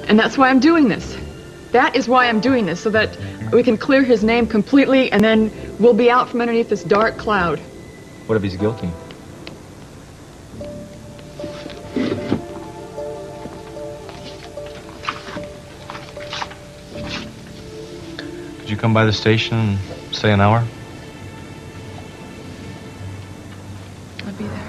And that's why I'm doing this. That is why I'm doing this, so that we can clear his name completely, and then we'll be out from underneath this dark cloud. What if he's guilty? Could you come by the station in, say, an hour? I'll be there.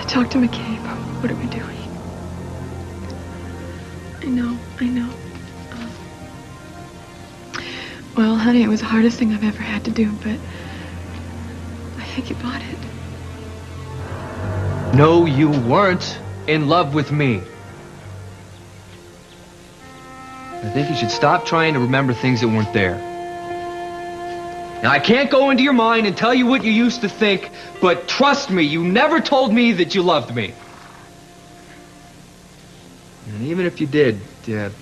Talk to McCabe. What are we doing? I know. Well, honey, it was the hardest thing I've ever had to do, but I think you bought it. No, you weren't in love with me. I think you should stop trying to remember things that weren't there. Now, I can't go into your mind and tell you what you used to think, but trust me, you never told me that you loved me. And even if you did, the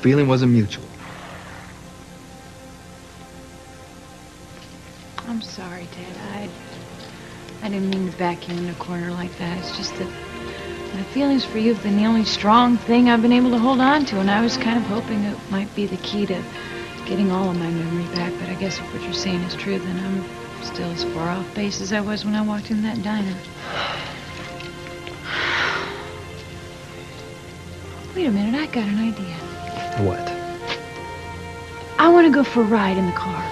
feeling wasn't mutual. I'm sorry, Ted. I didn't mean to back you in a corner like that. It's just that my feelings for you have been the only strong thing I've been able to hold on to, and I was kind of hoping it might be the key to getting all of my memory back, but I guess if what you're saying is true, then I'm still as far off base as I was when I walked in that diner. Wait a minute, I got an idea. What? I want to go for a ride in the car.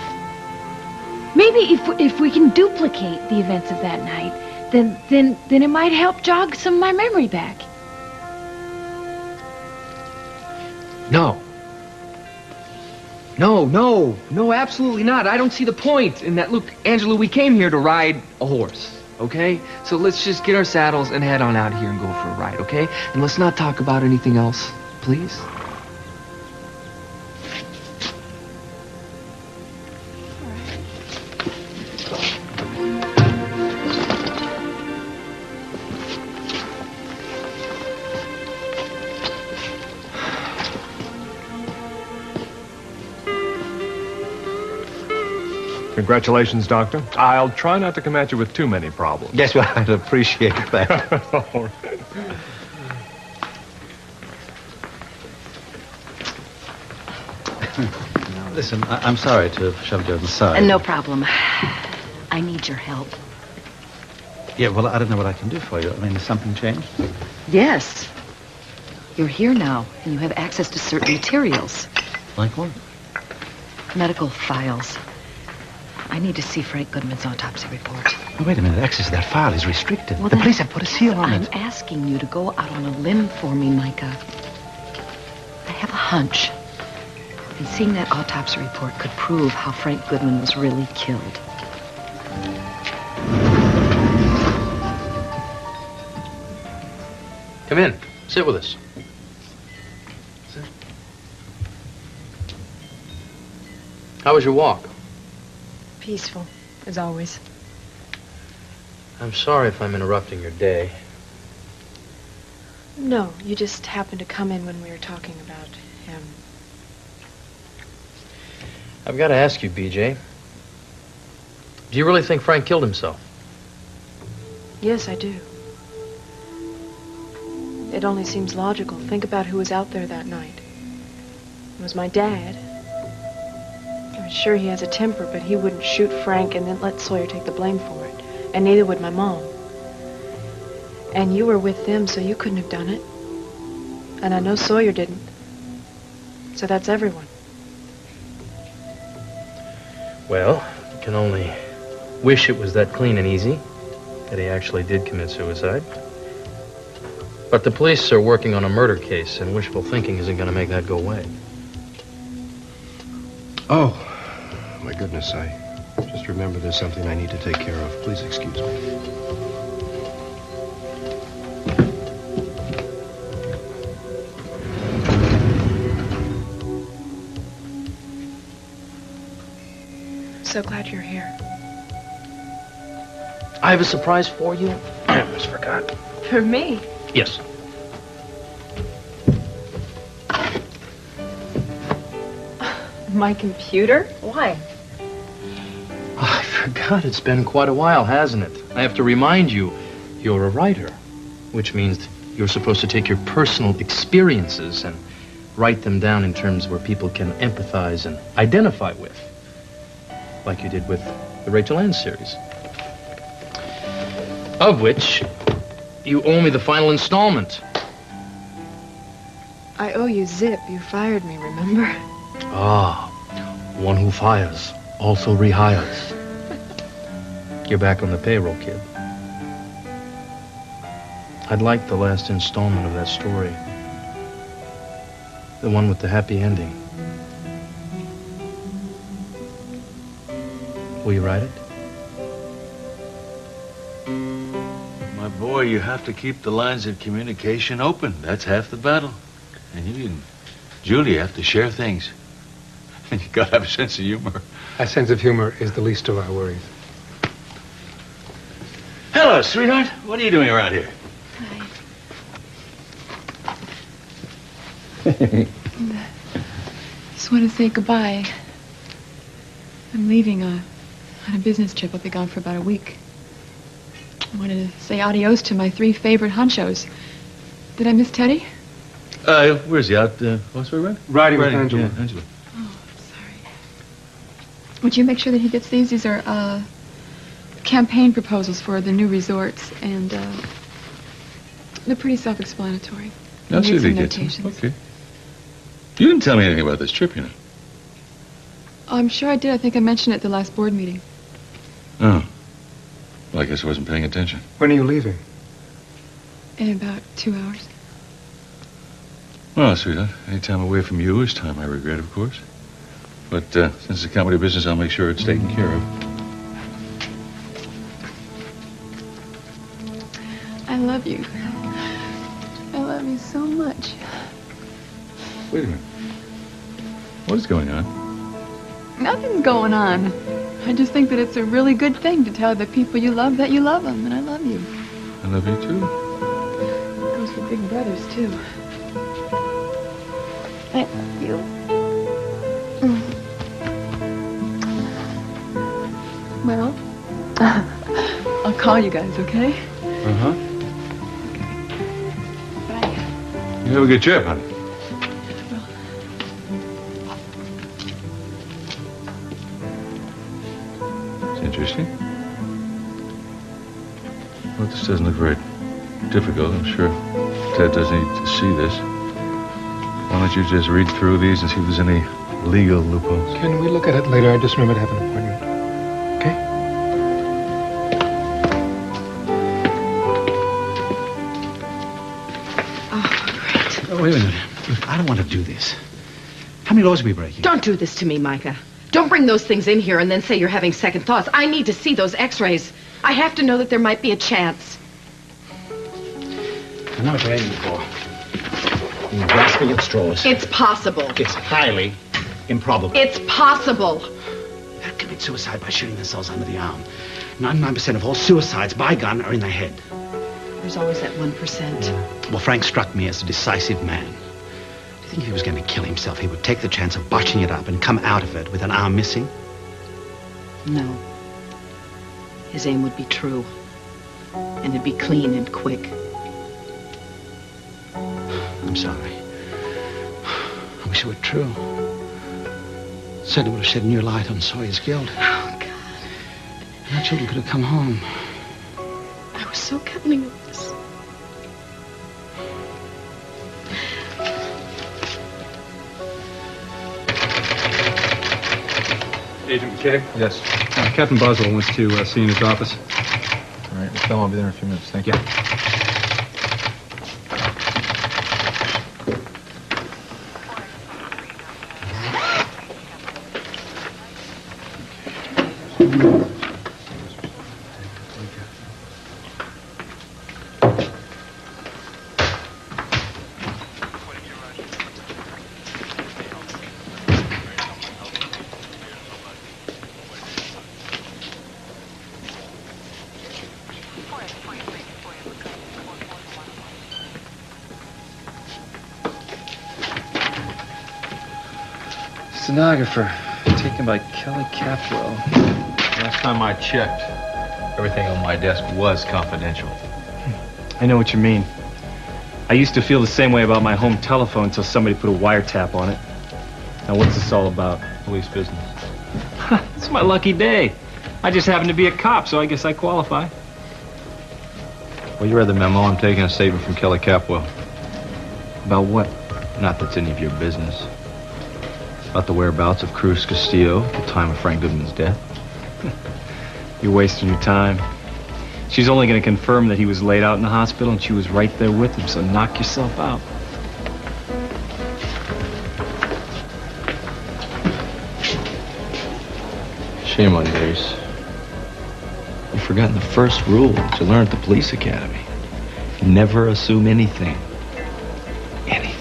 Maybe if we can duplicate the events of that night, then it might help jog some of my memory back. No, absolutely not. I don't see the point in that. Look, Angela, we came here to ride a horse, okay? So let's just get our saddles and head on out here and go for a ride, okay? And let's not talk about anything else, please. Congratulations, Doctor. I'll try not to come at you with too many problems. Yes, well, I'd appreciate that. All right. Now, listen, I'm sorry to have shoved you aside. No problem. I need your help. Yeah, well, I don't know what I can do for you. I mean, has something changed? Yes. You're here now, and you have access to certain materials. Like what? Medical files. I need to see Frank Goodman's autopsy report. Oh, wait a minute. Access to that file is restricted. Well, the police have put a seal on it. I'm asking you to go out on a limb for me, Micah. I have a hunch. And seeing that autopsy report could prove how Frank Goodman was really killed. Come in. Sit with us. Sit. How was your walk? Peaceful, as always. I'm sorry if I'm interrupting your day. No, you just happened to come in when we were talking about him. I've got to ask you, BJ. Do you really think Frank killed himself? Yes, I do. It only seems logical. Think about who was out there that night. It was my dad. I'm sure he has a temper, but he wouldn't shoot Frank and then let Sawyer take the blame for it. And neither would my mom. And you were with them, so you couldn't have done it. And I know Sawyer didn't. So that's everyone. Well, you can only wish it was that clean and easy, that he actually did commit suicide. But the police are working on a murder case, and wishful thinking isn't going to make that go away. Oh, my goodness, I Just remember there's something I need to take care of. Please excuse me. So glad you're here. I have a surprise for you. I almost forgot. For me? Yes. My computer? Why? I forgot. It's been quite a while, hasn't it? I have to remind you, you're a writer, which means you're supposed to take your personal experiences and write them down in terms where people can empathize and identify with, like you did with the Rachel Ann series, of which you owe me the final installment. I owe you zip. You fired me, remember? Ah, one who fires also rehires. You're back on the payroll, kid. I'd like the last installment of that story. The one with the happy ending. Will you write it? My boy, you have to keep the lines of communication open. That's half the battle. And you and Julie have to share things. And you gotta have a sense of humor. A sense of humor is the least of our worries. Hello, sweetheart. What are you doing around here? Hi. Just want to say goodbye. I'm leaving on a business trip. I'll be gone for about a week. I wanted to say adios to my 3 favorite honchos. Did I miss Teddy? Where's he out? What's we Riding with Angela. Yeah, Angela. Oh, sorry. Would you make sure that he gets these? These are campaign proposals for the new resorts, and they're pretty self-explanatory. I'll see if he Some gets them. notations. Okay. You didn't tell me anything about this trip, you know. Oh, I'm sure I did. I think I mentioned it at the last board meeting. Oh. Well, I guess I wasn't paying attention. When are you leaving? In about 2 hours. Well, sweetheart, any time away from you is time I regret, of course. But since it's a comedy business, I'll make sure it's taken care of. I love you. I love you so much. Wait a minute. What is going on? Nothing's going on. I just think that it's a really good thing to tell the people you love that you love them, and I love you. I love you, too. It goes for big brothers, too. I love you. Well, I'll call you guys, okay? Uh-huh. Bye. You have a good trip, honey. It's interesting. Well, this doesn't look very difficult. I'm sure Ted doesn't need to see this. Why don't you just read through these and see if there's any legal loopholes? Can we look at it later? I just remember to have an appointment. Okay? Oh, wait a minute. Look, I don't want to do this. How many laws are we breaking? Don't do this to me, Micah. Don't bring those things in here and then say you're having second thoughts. I need to see those x-rays. I have to know that there might be a chance. I know what you're aiming for. You're grasping at straws. It's possible. It's highly improbable. It's possible. They'll commit suicide by shooting themselves under the arm. 99% of all suicides by gun are in the head. There's always that 1%. Well, Frank struck me as a decisive man. Do you think if he was going to kill himself, he would take the chance of botching it up and come out of it with an arm missing? No. His aim would be true. And it'd be clean and quick. I'm sorry. I wish it were true. Certainly would have shed new light on Sawyer's guilt. Oh, God. And our children could have come home. I was so counting on this. Agent McKay? Yes. Captain Boswell wants to see you in his office. All right, I'll be there in a few minutes. Thank you. stenographer, taken by Kelly Capwell. Last time I checked, everything on my desk was confidential. I know what you mean. I used to feel the same way about my home telephone until somebody put a wiretap on it. Now what's this all about? Police business. It's my lucky day. I just happen to be a cop, so I guess I qualify. Well, you read the memo. I'm taking a statement from Kelly Capwell. About what? Not that's any of your business. About the whereabouts of Cruz Castillo at the time of Frank Goodman's death. You're wasting your time. She's only going to confirm that he was laid out in the hospital and she was right there with him, so knock yourself out. Shame on you, Ace. You've forgotten the first rule that you learned at the police academy. Never assume anything. Anything.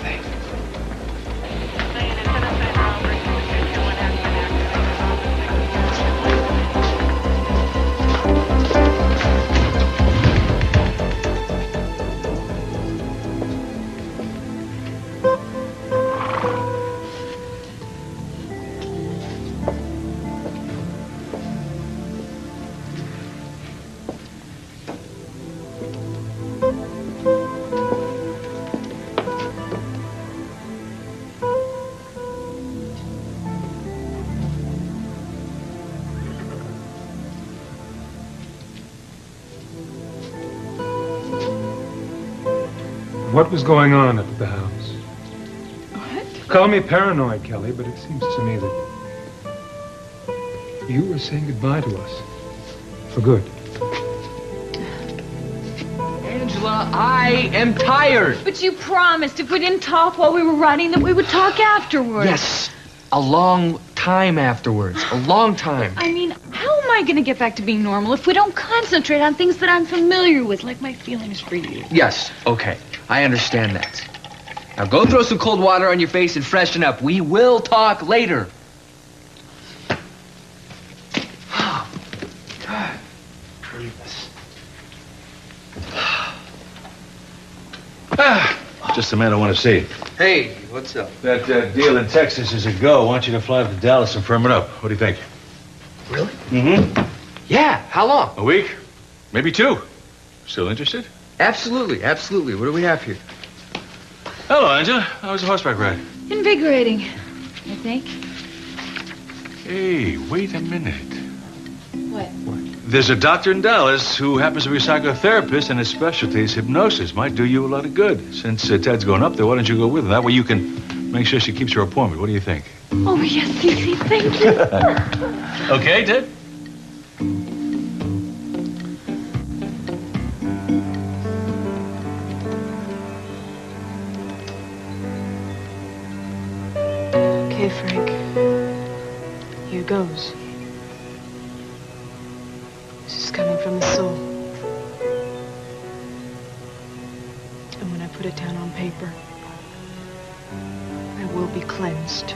What was going on at the house? What? Call me paranoid, Kelly, but it seems to me that you were saying goodbye to us. For good. Angela, I am tired. But you promised if we didn't talk while we were riding that we would talk afterwards. Yes, a long time afterwards. A long time. I mean, how am I going to get back to being normal if we don't concentrate on things that I'm familiar with, like my feelings for you? Yes, okay. I understand that. Now go throw some cold water on your face and freshen up. We will talk later. Just a man I want to see. Hey, what's up? That deal in Texas is a go. I want you to fly to Dallas and firm it up. What do you think? Really? Mm-hmm. Yeah, how long? A week? Maybe 2. Still interested? Absolutely, absolutely. What do we have here? Hello, Angela. How was the horseback ride? Invigorating, I think. Hey, wait a minute. What? There's a doctor in Dallas who happens to be a psychotherapist, and his specialty is hypnosis. Might do you a lot of good. Since Ted's going up there, why don't you go with him? That way you can make sure she keeps her appointment. What do you think? Oh, yes, Cece, thank you. Okay, Ted? Okay, Frank. Here goes. This is coming from the soul. And when I put it down on paper, I will be cleansed.